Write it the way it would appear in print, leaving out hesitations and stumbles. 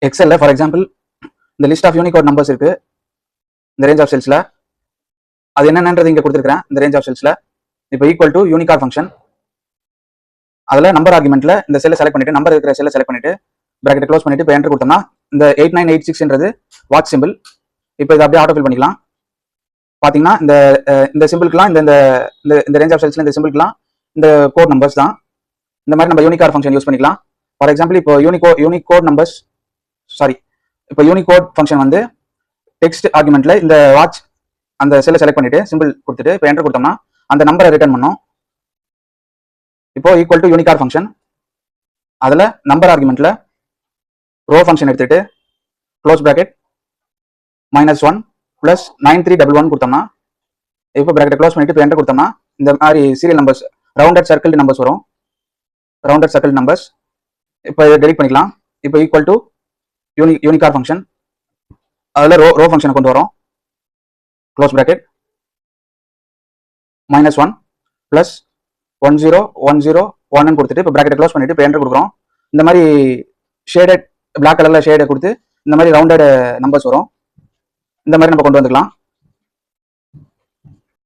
எக்ஸல்ல for example இந்த list of Unicode numbers இருக்கு இந்த ரேஞ்ச் ஆஃப் செல்ஸ்ல. அது என்னன்றது இங்க கொடுத்துருக்கேன். இந்த ரேஞ்ச் ஆஃப் செல்ஸ்ல இப்போ ஈக்குவல் டு யூனிகார் ஃபங்க்ஷன். அதுல நம்பர் ஆர்குமெண்ட்ல இந்த செல்லை செலக்ட் பண்ணிட்டு நம்பர் இருக்கிற செல்லை செலக்ட் பண்ணிட்டு பிராக்கெட் க்ளோஸ் பண்ணிட்டு இப்போ என்டர் கொடுத்தோம்னா இந்த 8986ன்றது வாட்ச் சிம்பிள். இப்போ இதை அப்படியே ஆட்டோ ஃபில் பண்ணிக்கலாம். பாத்தீங்கன்னா இந்த சிம்பிளுக்குலாம் இந்த ரேஞ்ச் ஆஃப் செல்ஸ்ல இந்த சிம்பிளுக்குலாம் இந்த கோட் நம்பர்ஸ் தான். இந்த மாதிரி நம்ம யூனிகார் ஃபங்க்ஷன் யூஸ் பண்ணிக்கலாம். ஃபார் எக்ஸாம்பிள் இப்போ யூனிகோட் நம்பர்ஸ் இப்போ யூனிகோட் ஃபங்க்ஷன் வந்து டெக்ஸ்ட் ஆர்குமெண்ட்ல இந்த வாட்ச் அந்த செல்லை செலக்ட் பண்ணிட்டு சிம்பிள் கொடுத்துட்டு இப்போ என்டர் கொடுத்தோம்னா அந்த நம்பரை ரிட்டர்ன் பண்ணோம். இப்போ ஈக்குவல் டு யூனிகார் ஃபங்க்ஷன். அதுல நம்பர் ஆர்குமெண்ட்ல ரோ ஃபங்க்ஷன் எடுத்துட்டு க்ளோஸ் பிராக்கெட் -1 பிளஸ் 9311 கொடுத்தோம்னா இப்போ பிராக்கெட் க்ளோஸ் பண்ணிட்டு இப்போ என்டர் கொடுத்தோம்னா இந்த மாதிரி serial numbers rounded circle numbers வரும். ரவுண்டட் சர்க்கிள் நம்பர்ஸ் இப்போ இதை டெலிட் பண்ணிக்கலாம். இப்போ ஈக்குவல் டு யூனிகார் ஃபங்க்ஷன். அதில் ரோ ஃபங்க்ஷனை கொண்டு வரோம். க்ளோஸ் பிராக்கெட் -1 பிளஸ் 1010 கொடுத்துட்டு இப்போ பிராக்கெட் க்ளோஸ் பண்ணிட்டு இப்போ என்டர் கொடுக்குறோம். இந்த மாதிரி ஷேடட் பிளாக் கலர்ல ஷேடை கொடுத்து இந்த மாதிரி ரவுண்டட் நம்பர்ஸ் வரும். இந்த மாதிரி நம்ம கொண்டு வந்துக்கலாம்.